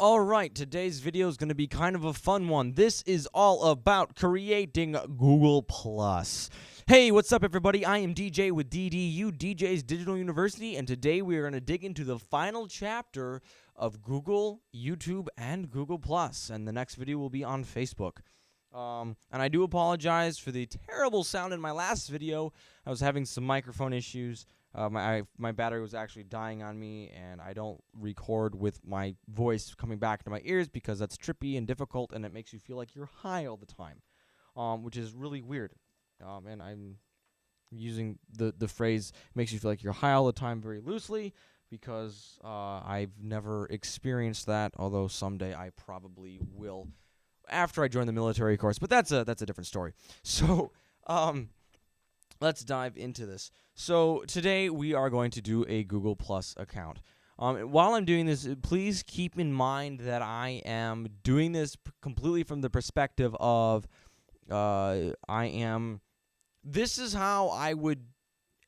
Alright, today's video is going to be kind of a fun one. This is all about creating Google+. Hey, what's up everybody? I am DJ with DDU, DJ's Digital University, and today we are going to dig into the final chapter of Google, YouTube, and Google+. And the next video will be on Facebook. And I do apologize for the terrible sound in my last video. I was having some microphone issues. My battery was actually dying on me, and I don't record with my voice coming back into my ears because that's trippy and difficult, and it makes you feel like you're high all the time, which is really weird. And I'm using the phrase makes you feel like you're high all the time very loosely because I've never experienced that, although someday I probably will after I join the military, of course. But that's a different story. So, let's dive into this. So today we are going to do a Google Plus account. While I'm doing this, please keep in mind that I am doing this completely from the perspective of this is how I would,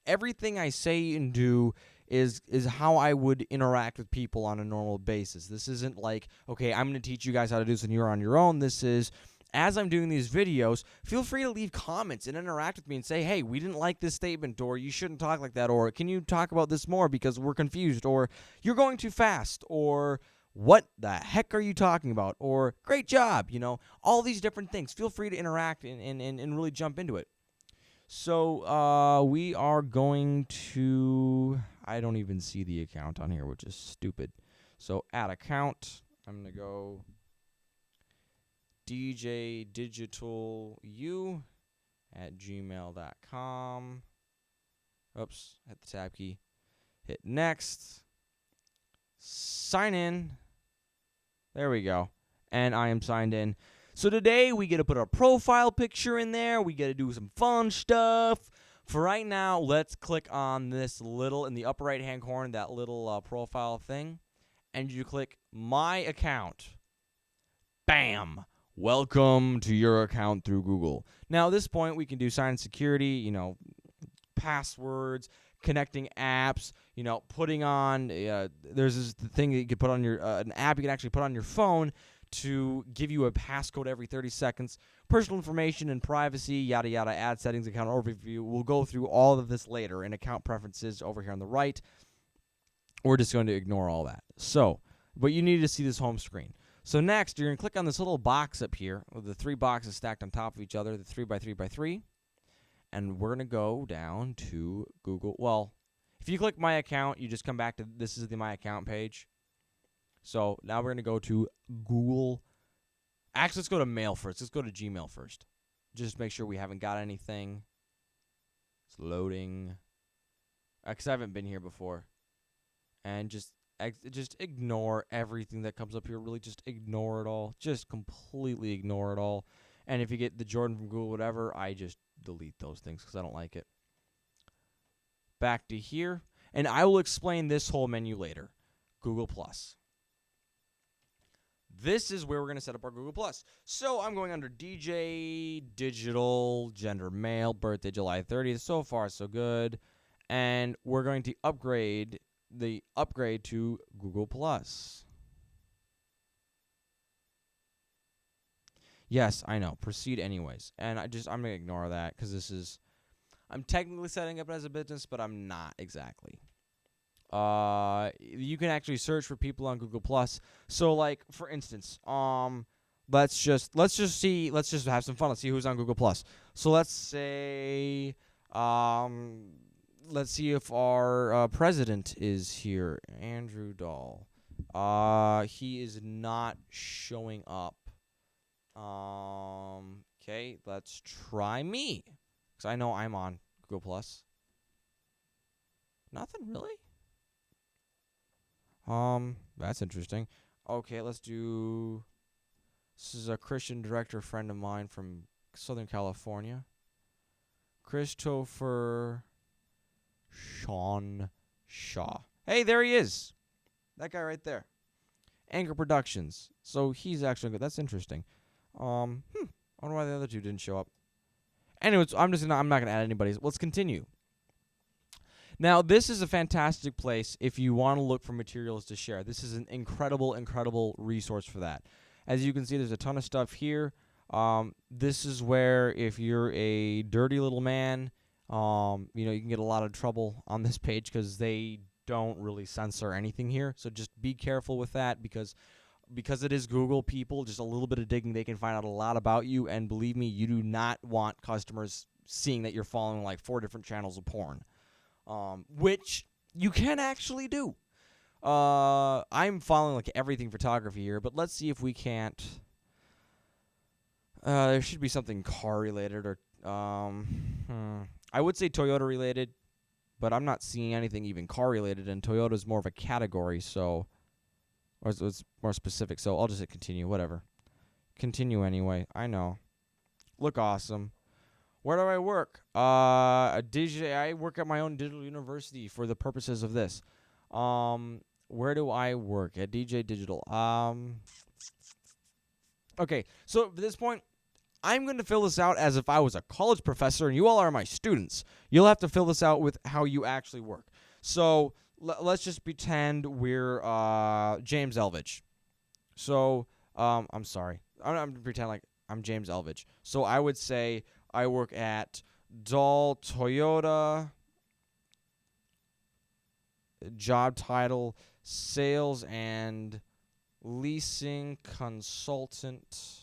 everything I say and do is how I would interact with people on a normal basis. This isn't like, okay, I'm going to teach you guys how to do this and you're on your own. This is, as I'm doing these videos, feel free to leave comments and interact with me and say, hey, we didn't like this statement, or you shouldn't talk like that, or can you talk about this more because we're confused, or you're going too fast, or what the heck are you talking about, or great job, all these different things. Feel free to interact and really jump into it. So we are going to, I don't even see the account on here, which is stupid. So add account, I'm going to go djdigitalu@gmail.com. Oops, hit the tab key. Hit next. Sign in. There we go. And I am signed in. So today we get to put our profile picture in there. We get to do some fun stuff. For right now, let's click on this little, in the upper right-hand corner, that little profile thing. And you click My Account. Bam! Welcome to your account through Google. Now, at this point, we can do sign security, passwords, connecting apps, putting on, there's this thing that you can put on your, an app you can actually put on your phone to give you a passcode every 30 seconds, personal information and privacy, yada, yada, ad settings, account overview. We'll go through all of this later in account preferences over here on the right. We're just going to ignore all that. So, but you need to see this home screen. So next, you're going to click on this little box up here with the three boxes stacked on top of each other, the 3x3x3, and we're going to go down to Google. Well, if you click My Account, you just come back to, this is the My Account page. So now we're going to go to Google. Actually, let's go to Mail first. Let's go to Gmail first. Just make sure we haven't got anything. It's loading. Because I haven't been here before. And just ignore everything that comes up here. Really just ignore it all. Just completely ignore it all. And if you get the Jordan from Google, whatever, I just delete those things because I don't like it. Back to here. And I will explain this whole menu later. Google+. This is where we're going to set up our Google+. So I'm going under DJ, digital, gender male, birthday July 30th. So far, so good. And we're going to upgrade to Google+. Yes, I know. Proceed anyways. And I'm going to ignore that because this is, I'm technically setting up as a business, but I'm not exactly. You can actually search for people on Google+. So like, for instance, let's just have some fun. Let's see who's on Google+. So let's say, let's see if our president is here, Andrew Dahl. He is not showing up. Okay, let's try me, because I know I'm on Google+. Nothing really. That's interesting. Okay, let's do, this is a Christian director friend of mine from Southern California. Christopher Sean Shaw. Hey, there he is. That guy right there. Anchor Productions. So he's actually good. That's interesting. I wonder why the other two didn't show up. Anyways, I'm not gonna add anybody. Let's continue. Now, this is a fantastic place if you want to look for materials to share. This is an incredible resource for that. As you can see, there's a ton of stuff here. This is where if you're a dirty little man, you can get a lot of trouble on this page because they don't really censor anything here. So just be careful with that because it is Google, people, just a little bit of digging, they can find out a lot about you. And believe me, you do not want customers seeing that you're following like 4 different channels of porn, which you can actually do. I'm following like everything photography here, but let's see if we can't. There should be something car related or I would say Toyota related, but I'm not seeing anything even car related, and Toyota is more of a category, so or it's more specific. So I'll just hit continue, whatever. Continue anyway. I know. Look awesome. Where do I work? I work at my own digital university for the purposes of this. Where do I work? At DJ Digital. Okay, so at this point, I'm going to fill this out as if I was a college professor and you all are my students. You'll have to fill this out with how you actually work. So let's just pretend we're James Elvidge. So I'm sorry. I'm going to pretend like I'm James Elvidge. So I would say I work at Dahl Toyota. Job title, sales and leasing consultant.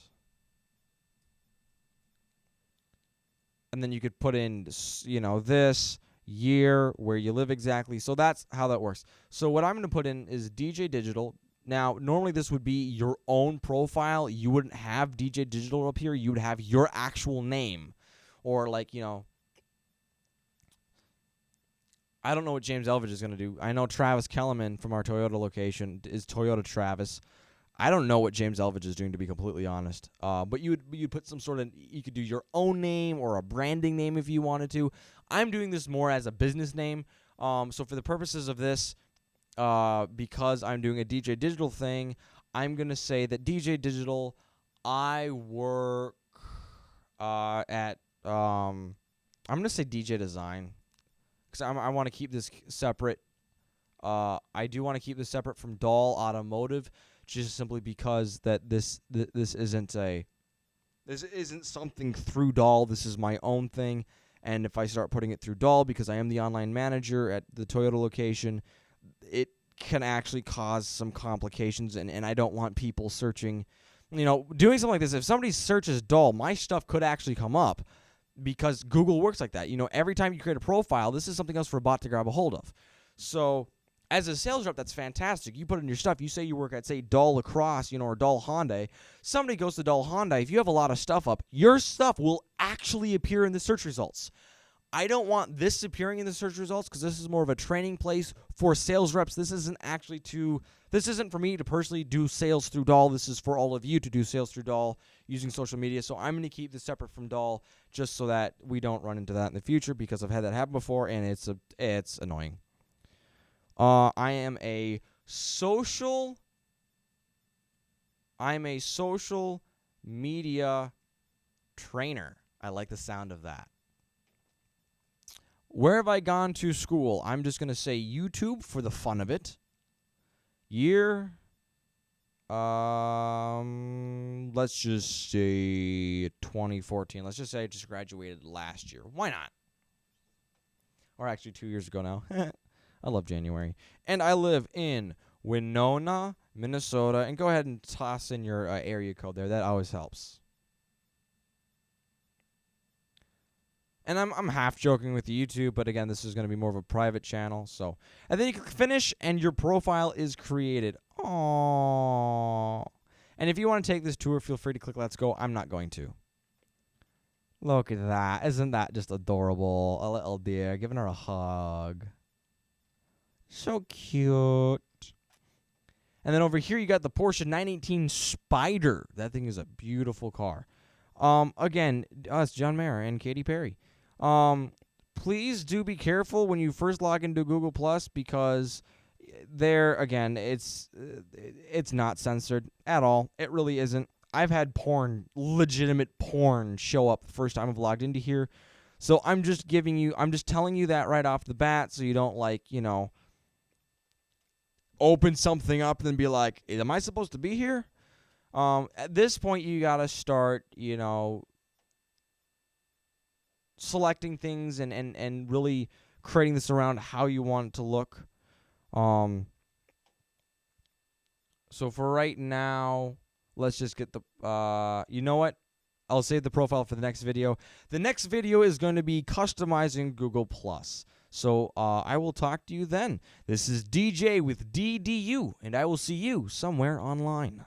And then you could put in, this year, where you live exactly. So that's how that works. So what I'm going to put in is DJ Digital. Now, normally this would be your own profile. You wouldn't have DJ Digital up here. You would have your actual name. Or I don't know what James Elvidge is going to do. I know Travis Kellerman from our Toyota location is Toyota Travis. I don't know what James Elvidge is doing, to be completely honest. But you'd put some sort of, you could do your own name or a branding name if you wanted to. I'm doing this more as a business name. So for the purposes of this, because I'm doing a DJ Digital thing, I'm going to say that DJ Digital, I work at, I'm going to say DJ Design. Because I want to keep this separate. I do want to keep this separate from Dahl Automotive, just simply because that this isn't something through Dahl. This is my own thing, and if I start putting it through Dahl, because I am the online manager at the Toyota location, it can actually cause some complications, and I don't want people searching. Doing something like this. If somebody searches Dahl, my stuff could actually come up. Because Google works like that. Every time you create a profile, this is something else for a bot to grab a hold of. So as a sales rep, that's fantastic. You put in your stuff. You say you work at, say, Dahl Lacrosse, or Dahl Hyundai. Somebody goes to Dahl Hyundai. If you have a lot of stuff up, your stuff will actually appear in the search results. I don't want this appearing in the search results because this is more of a training place for sales reps. This isn't for me to personally do sales through Dahl. This is for all of you to do sales through Dahl using social media. So I'm going to keep this separate from Dahl just so that we don't run into that in the future, because I've had that happen before and it's annoying. I am a social media trainer. I like the sound of that. Where have I gone to school? I'm just going to say YouTube for the fun of it. Year, let's just say 2014. Let's just say I just graduated last year. Why not? Or actually 2 years ago now. I love January. And I live in Winona, Minnesota. And go ahead and toss in your area code there. That always helps. And I'm half joking with YouTube, but again, this is going to be more of a private channel. So, and then you click finish, and your profile is created. Aww. And if you want to take this tour, feel free to click Let's Go. I'm not going to. Look at that. Isn't that just adorable? A little deer giving her a hug. So cute. And then over here, you got the Porsche 918 Spyder. That thing is a beautiful car. Again, it's John Mayer and Katy Perry. Please do be careful when you first log into Google Plus, because there, again, it's not censored at all. It really isn't. I've had legitimate porn show up the first time I've logged into here. So I'm just telling you that right off the bat so you don't, like, open something up and then be like, am I supposed to be here? At this point, you got to start, selecting things and really creating this around how you want it to look. So for right now, let's just get the, you know what? I'll save the profile for the next video. The next video is going to be customizing Google+. So I will talk to you then. This is DJ with DDU, and I will see you somewhere online.